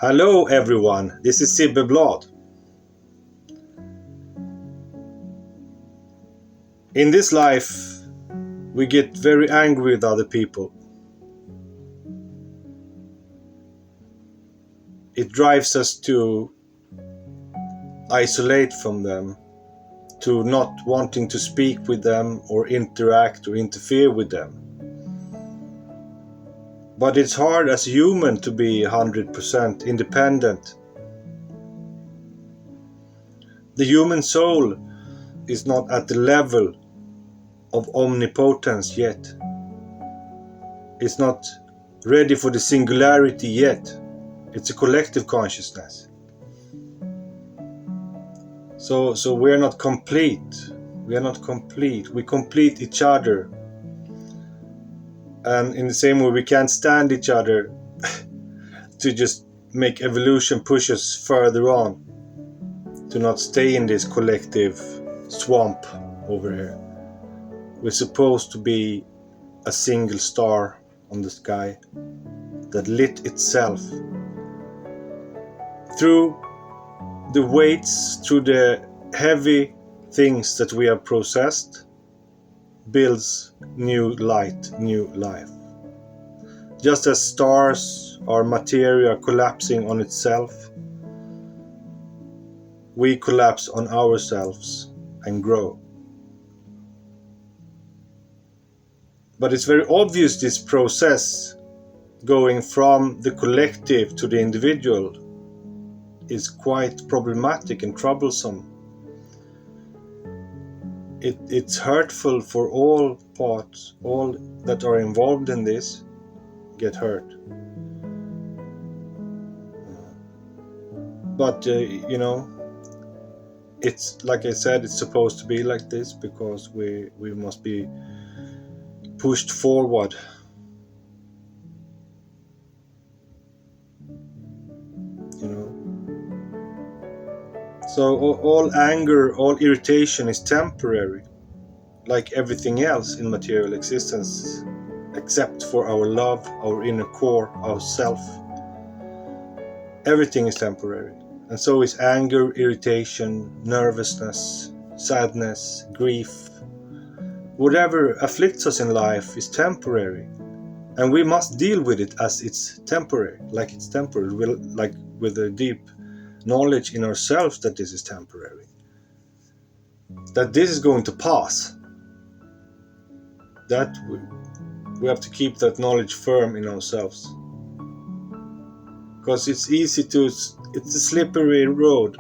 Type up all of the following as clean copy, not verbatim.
Hello everyone, this is Sibbe Bladh. In this life, we get very angry with other people. It drives us to isolate from them, to not wanting to speak with them or interact or interfere with them. But it's hard as a human to be 100% independent. The human soul is not at the level of omnipotence yet. It's not ready for the singularity yet. It's a collective consciousness. So we're not complete. We are not complete. We complete each other. And in the same way, we can't stand each other to just make evolution push us further on, to not stay in this collective swamp over here. We're supposed to be a single star on the sky that lit itself through the weights, through the heavy things that we have processed, builds new light, new life. Just as stars or materia collapsing on itself, we collapse on ourselves and grow. But it's very obvious, this process going from the collective to the individual is quite problematic and troublesome. It's hurtful for all parts, all that are involved in this get hurt. But it's like I said, it's supposed to be like this because we must be pushed forward. So all anger, all irritation is temporary, like everything else in material existence, except for our love, our inner core, our self. Everything is temporary. And so is anger, irritation, nervousness, sadness, grief. Whatever afflicts us in life is temporary. And we must deal with it as it's temporary, like it's temporary, like with a deep knowledge in ourselves that this is temporary, that this is going to pass. That we have to keep that knowledge firm in ourselves, because it's a slippery road.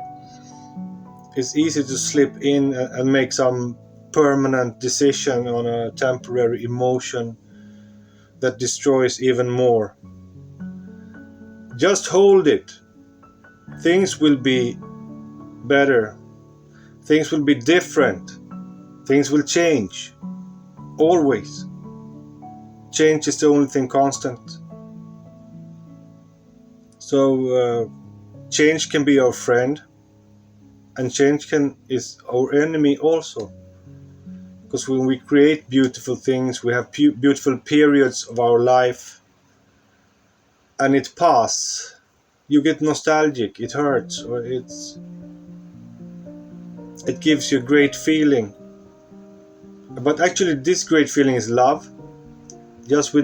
It's easy to slip in and make some permanent decision on a temporary emotion that destroys even more. Just hold it. Things will be better. Things will be different. Things will change. Always. Change is the only thing constant. So change can be our friend, and change is our enemy also. Because when we create beautiful things, we have beautiful periods of our life, and it passes. You get nostalgic, it hurts, or it gives you a great feeling. But actually this great feeling is love. Just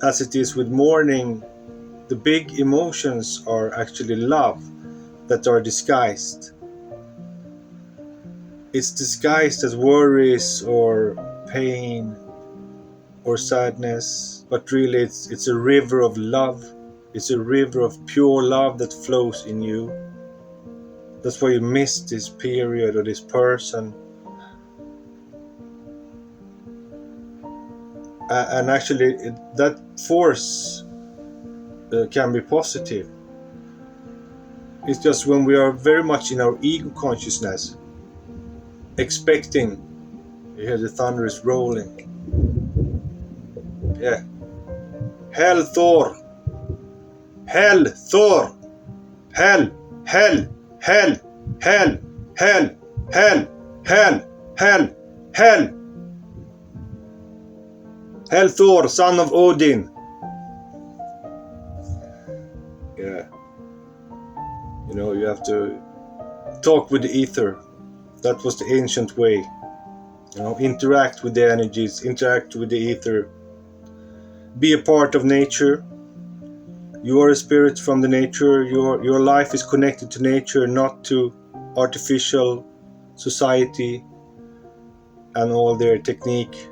as it is with mourning, the big emotions are actually love that are disguised. It's disguised as worries or pain or sadness, but really it's a river of love. It's a river of pure love that flows in you. That's why you miss this period or this person. And actually, that force can be positive. It's just when we are very much in our ego consciousness, expecting, you hear the thunder is rolling. Yeah. Hell, Thor. Hell, Thor. Hell, hell, hell, hell, hell, hell, hell, hell, hell. Hell, Thor, son of Odin. Yeah. You have to talk with the ether. That was the ancient way. Interact with the energies, interact with the ether. Be a part of nature. You are a spirit from the nature. Your life is connected to nature, not to artificial society and all their technique.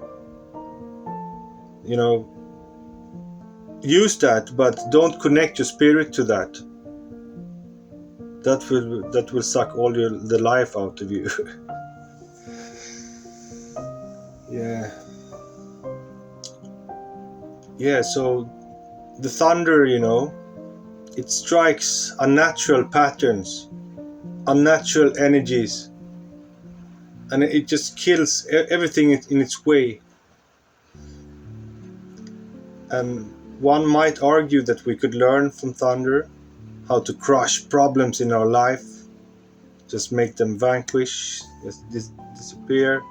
Use that, but don't connect your spirit to that. That will suck all the life out of you. Yeah. So the thunder, it strikes unnatural patterns, unnatural energies, and it just kills everything in its way. And one might argue that we could learn from thunder how to crush problems in our life, just make them vanquish, just disappear.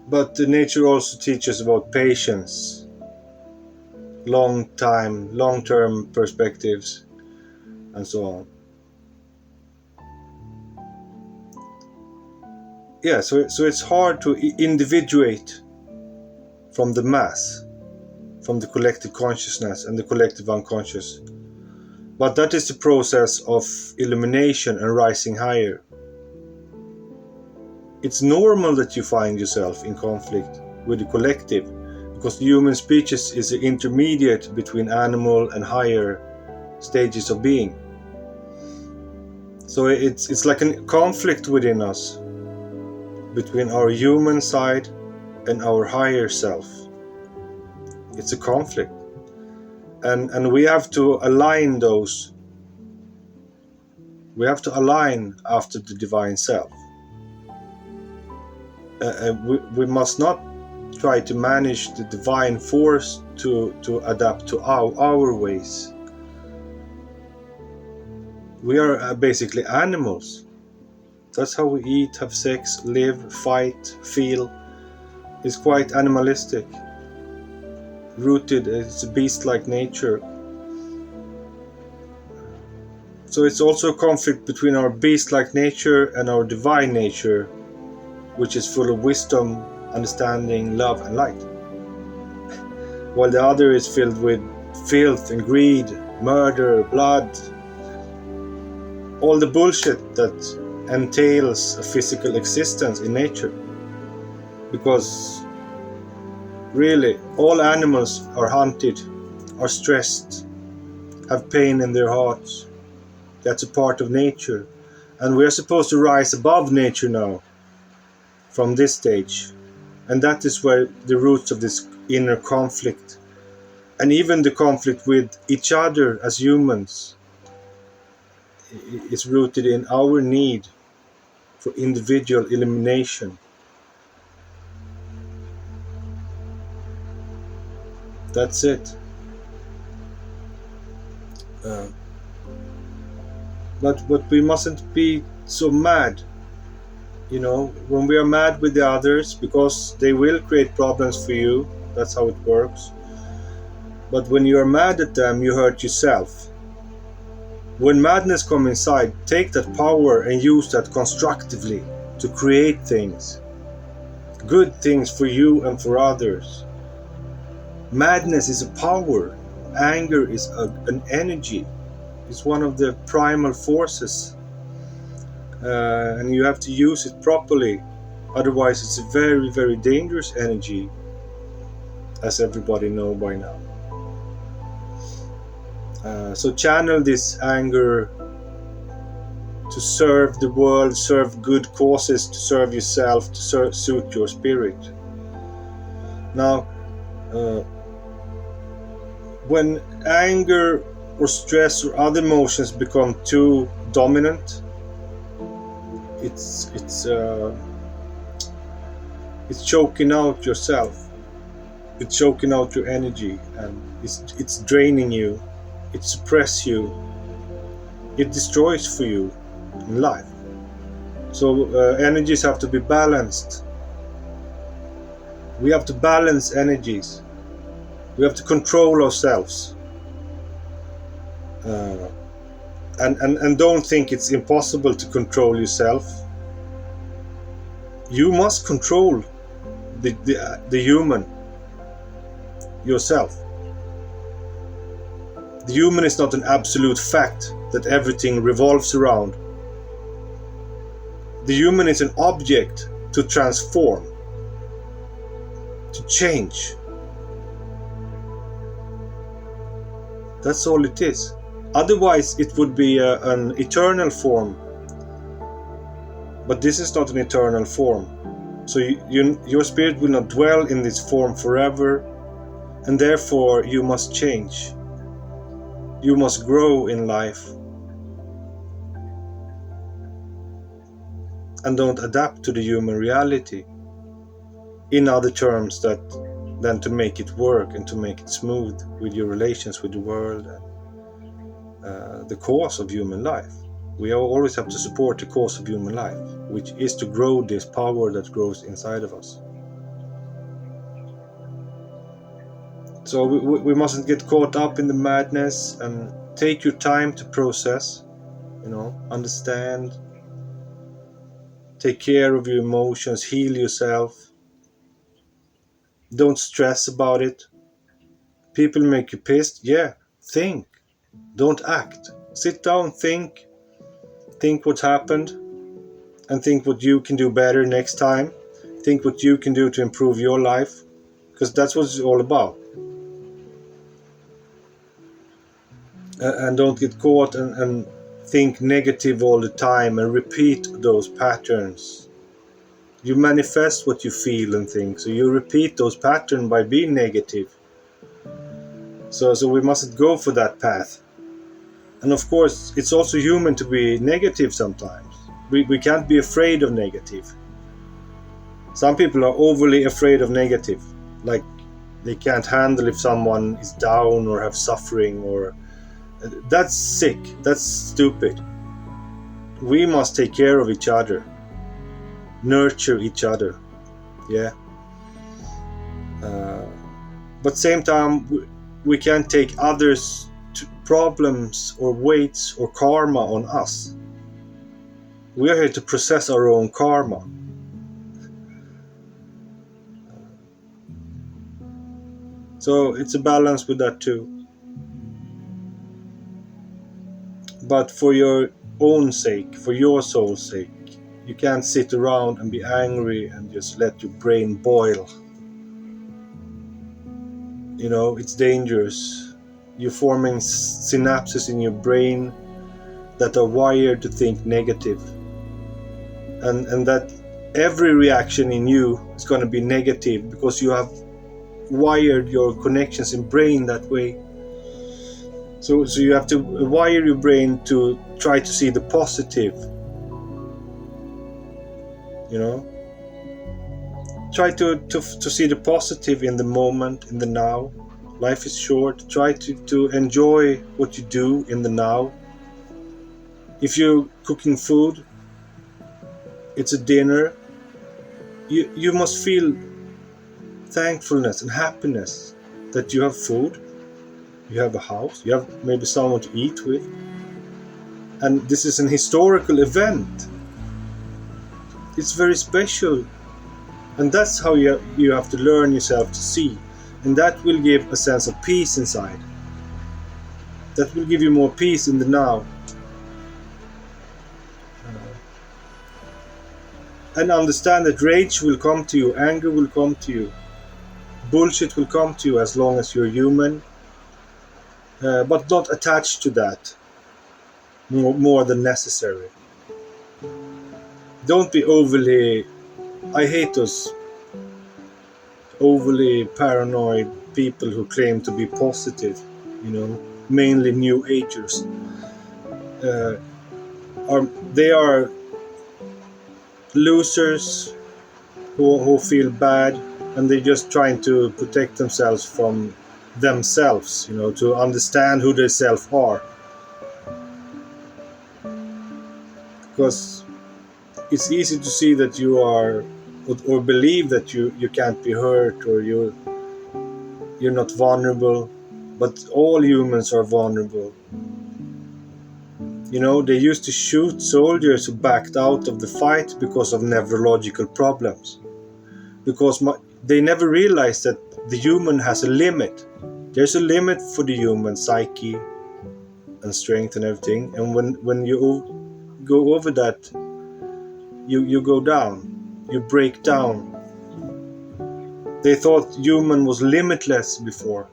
But the nature also teaches about patience, long-term perspectives, and so on. Yeah, so it's hard to individuate from the mass, from the collective consciousness and the collective unconscious. But that is the process of illumination and rising higher. It's normal that you find yourself in conflict with the collective, because the human species is the intermediate between animal and higher stages of being. So it's like a conflict within us, between our human side and our higher self. It's a conflict. And we have to align those. We have to align after the divine self. We must not try to manage the divine force to adapt to our ways. We are basically animals. That's how we eat, have sex, live, fight, feel. It's quite animalistic. Rooted, it's a beast-like nature. So it's also a conflict between our beast-like nature and our divine nature, which is full of wisdom, understanding, love, and light. While the other is filled with filth and greed, murder, blood, all the bullshit that entails a physical existence in nature. Because really, all animals are hunted, are stressed, have pain in their hearts. That's a part of nature. And we are supposed to rise above nature now, from this stage. And that is where the roots of this inner conflict, and even the conflict with each other as humans, is rooted in our need for individual illumination. That's it. But we mustn't be so mad. When we are mad with the others, because they will create problems for you, that's how it works. But when you are mad at them, you hurt yourself. When madness comes inside, take that power and use that constructively to create things. Good things for you and for others. Madness is a power. Anger is an energy. It's one of the primal forces. And you have to use it properly. Otherwise, it's a very, very dangerous energy, as everybody knows by now. So channel this anger to serve the world, serve good causes, to serve yourself, to suit your spirit. Now, when anger or stress or other emotions become too dominant, it's choking out yourself. It's choking out your energy, and it's draining you. It suppresses you. It destroys for you in life. So energies have to be balanced. We have to balance energies. We have to control ourselves. uh, and don't think it's impossible to control yourself. You must control the human yourself. The human is not an absolute fact that everything revolves around. The human is an object to transform, to change. That's all it is. Otherwise, it would be an eternal form. But this is not an eternal form. So your spirit will not dwell in this form forever, and therefore you must change. You must grow in life. And don't adapt to the human reality in other terms than to make it work and to make it smooth with your relations with the world and the cause of human life. We always have to support the cause of human life, which is to grow this power that grows inside of us. So we mustn't get caught up in the madness, and take your time to process, understand, take care of your emotions, heal yourself. Don't stress about it. People make you pissed. Yeah, think. Don't act. Sit down, think what happened, and think what you can do better next time. Think what you can do to improve your life, because that's what it's all about. And don't get caught and think negative all the time and repeat those patterns. You manifest what you feel and think, so you repeat those patterns by being negative. So we mustn't go for that path. And of course, it's also human to be negative sometimes. We can't be afraid of negative. Some people are overly afraid of negative, like they can't handle if someone is down or have suffering, or that's sick, that's stupid. We must take care of each other, nurture each other, yeah. But same time, we can't take others' problems or weights or karma on us. We are here to process our own karma. So it's a balance with that too. But for your own sake, for your soul's sake, you can't sit around and be angry and just let your brain boil. It's dangerous. You're forming synapses in your brain that are wired to think negative. And that every reaction in you is going to be negative because you have wired your connections in brain that way. So you have to wire your brain to try to see the positive. Try to see the positive in the moment, in the now. Life is short. Try to enjoy what you do in the now. If you're cooking food, it's a dinner, you must feel thankfulness and happiness that you have food, you have a house, you have maybe someone to eat with, and this is an historical event. It's very special, and that's how you have to learn yourself to see, and that will give a sense of peace inside. That will give you more peace in the now. And understand that rage will come to you, anger will come to you, bullshit will come to you as long as you're human, but not attached to that more than necessary. Don't be overly, I hate those overly paranoid people who claim to be positive, mainly New Agers. They are losers who feel bad, and they're just trying to protect themselves from themselves, to understand who they self are. Because it's easy to see that you are, or believe that you can't be hurt, or you're not vulnerable, but all humans are vulnerable. They used to shoot soldiers who backed out of the fight because of neurological problems. Because they never realized that the human has a limit. There's a limit for the human psyche and strength and everything. And when you go over that, you go down. You break down. They thought human was limitless before.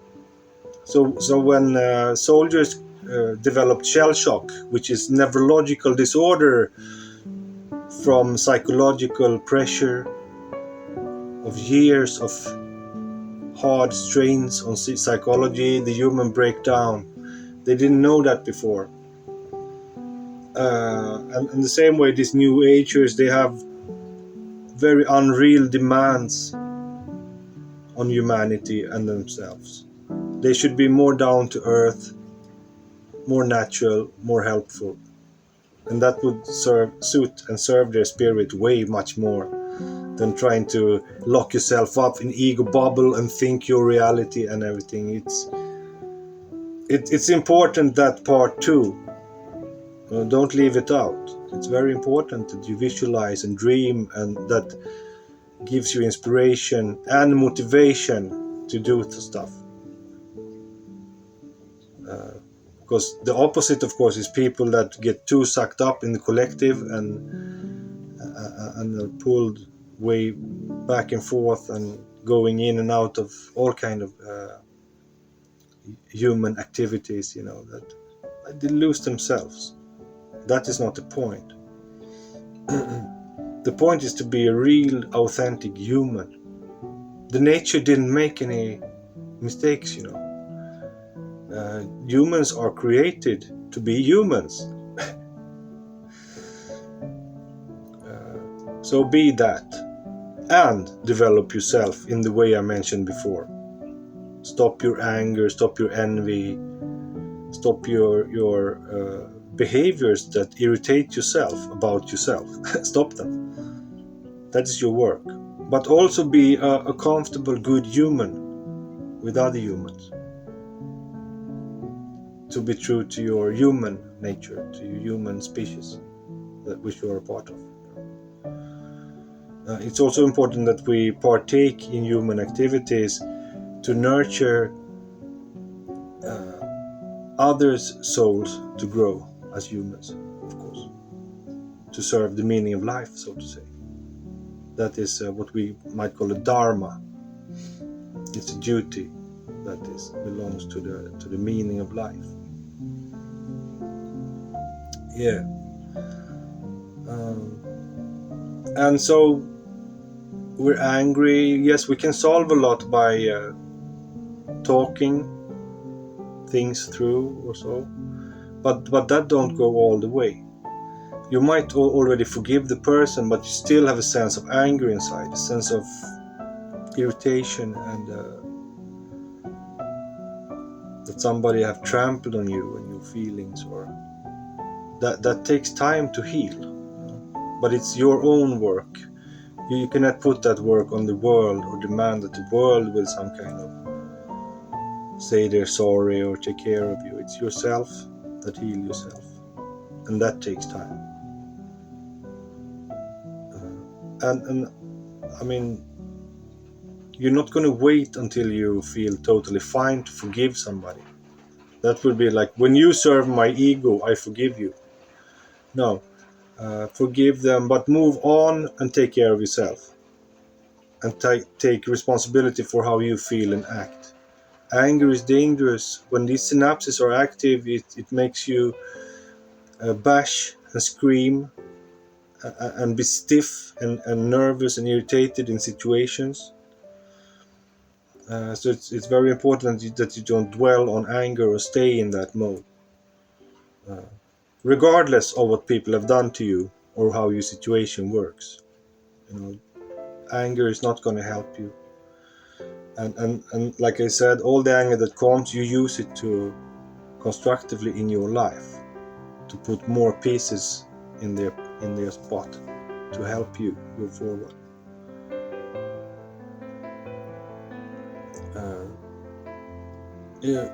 So when soldiers developed shell shock, which is neurological disorder from psychological pressure of years of hard strains on psychology, the human breakdown. They didn't know that before. And in the same way, these new agers, they have very unreal demands on humanity and themselves. They should be more down to earth, more natural, more helpful. And that would suit and serve their spirit way much more than trying to lock yourself up in ego bubble and think your reality and everything. It's important, that part too. Don't leave it out. It's very important that you visualize and dream, and that gives you inspiration and motivation to do stuff. Because the opposite, of course, is people that get too sucked up in the collective and are pulled way back and forth and going in and out of all kind of human activities, that they lose themselves. That is not the point. The point is to be a real, authentic human. The nature didn't make any mistakes, Humans are created to be humans. So be that. And develop yourself in the way I mentioned before. Stop your anger, stop your envy, stop your behaviors that irritate yourself about yourself. Stop them. That is your work. But also be a comfortable, good human with other humans. To be true to your human nature, to your human species, which you are a part of. It's also important that we partake in human activities to nurture others' souls to grow as humans, of course, to serve the meaning of life, so to say. That is what we might call a dharma. It's a duty that belongs to the meaning of life. Yeah. And so we're angry. Yes, we can solve a lot by talking things through or so, but that don't go all the way. You might already forgive the person, but you still have a sense of anger inside, a sense of irritation, and that somebody have trampled on you and your feelings, or that takes time to heal. But it's your own work. You cannot put that work on the world or demand that the world will some kind of say they're sorry or take care of you. It's yourself that heal yourself, and that takes time. And I mean, you're not going to wait until you feel totally fine to forgive somebody. That would be like, when you serve my ego, I forgive you. No, forgive them, but move on and take care of yourself, and take responsibility for how you feel and act. Anger is dangerous. When these synapses are active, it makes you bash and scream and be stiff and nervous and irritated in situations. So it's very important that you don't dwell on anger or stay in that mode, regardless of what people have done to you or how your situation works. Anger is not going to help you. And like I said, all the anger that comes, you use it to constructively in your life, to put more pieces in their spot to help you go forward. Yeah.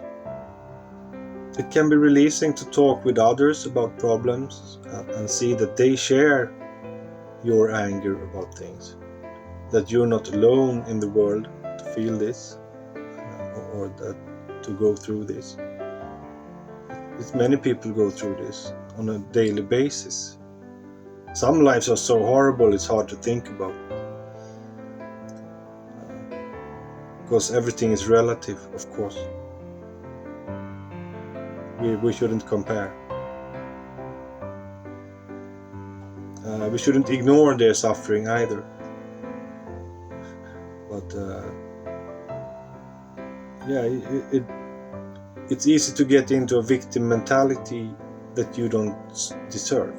It can be releasing to talk with others about problems and see that they share your anger about things, that you're not alone in the world to feel this or that to go through this. It's many people go through this on a daily basis. Some lives are so horrible it's hard to think about, because everything is relative, of course. We shouldn't compare. We shouldn't ignore their suffering either. But it's easy to get into a victim mentality that you don't deserve.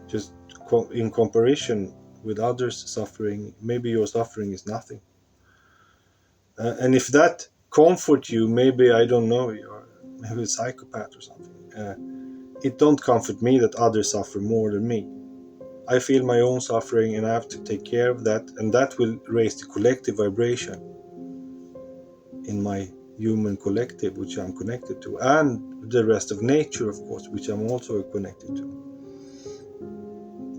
Just in comparison with others' suffering, maybe your suffering is nothing. And if that comforts you, maybe, I don't know, you're maybe a psychopath or something. It don't comfort me that others suffer more than me. I feel my own suffering and I have to take care of that, and that will raise the collective vibration in my human collective, which I'm connected to, and the rest of nature, of course, which I'm also connected to.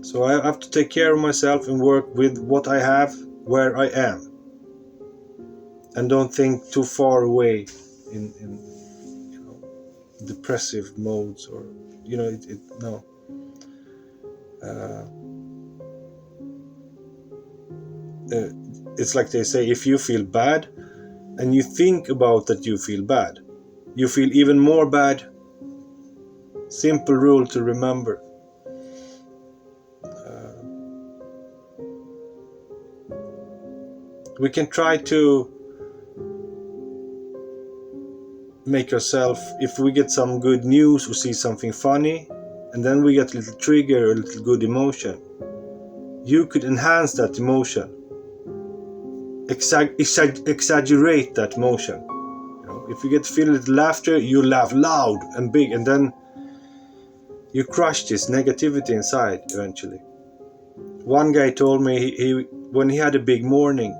So I have to take care of myself and work with what I have where I am, and don't think too far away in depressive modes, or no. It's like they say, if you feel bad and you think about that you feel bad, you feel even more bad. Simple rule to remember. We can try to make ourselves, if we get some good news or see something funny, and then we get a little trigger, a little good emotion, you could enhance that emotion, exaggerate that emotion. If you feel a little laughter, you laugh loud and big, and then you crush this negativity inside eventually. One guy told me when he had a big morning,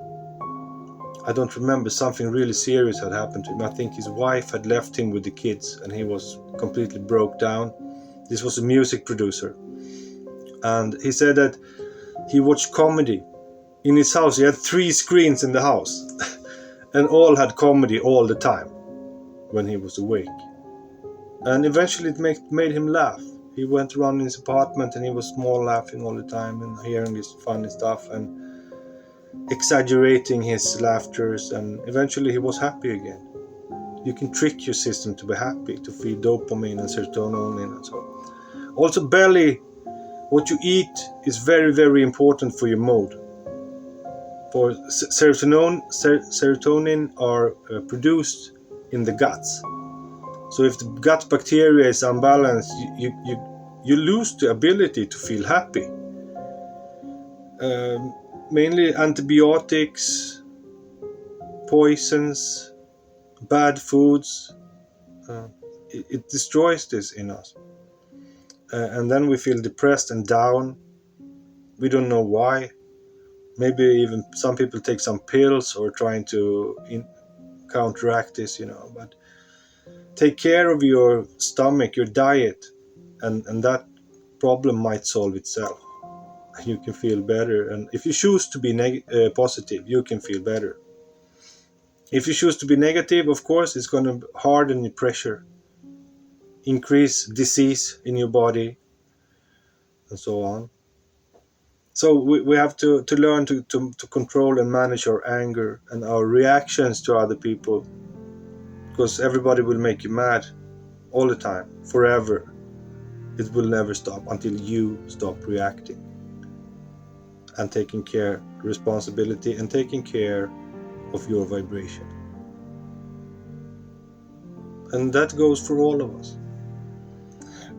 I don't remember, something really serious had happened to him. I think his wife had left him with the kids and he was completely broke down. This was a music producer. And he said that he watched comedy. In his house, he had 3 screens in the house. And all had comedy all the time when he was awake. And eventually it made him laugh. He went around in his apartment and he was small, laughing all the time and hearing this funny stuff and exaggerating his laughters, and eventually he was happy again. You can trick your system to be happy, to feel dopamine and serotonin and so on. Also, what you eat is very, very important for your mood. For serotonin are produced in the guts. So if the gut bacteria is unbalanced, you lose the ability to feel happy. Mainly antibiotics, poisons, bad foods, it destroys this in us. And then we feel depressed and down. We don't know why. Maybe even some people take some pills or trying to counteract this, but take care of your stomach, your diet, and that problem might solve itself. You can feel better, and if you choose to be positive, you can feel better. If you choose to be negative, of course, it's going to harden the pressure, increase disease in your body, and so on. So we have to learn to control and manage our anger and our reactions to other people, because everybody will make you mad all the time, forever. It will never stop until you stop reacting and taking care, responsibility, and taking care of your vibration. And that goes for all of us.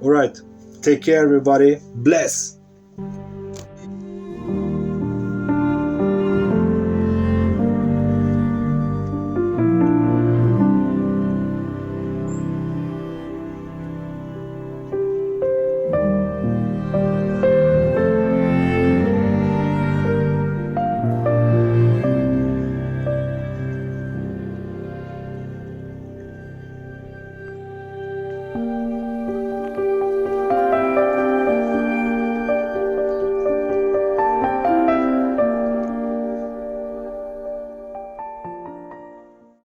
All right, take care, everybody. Bless.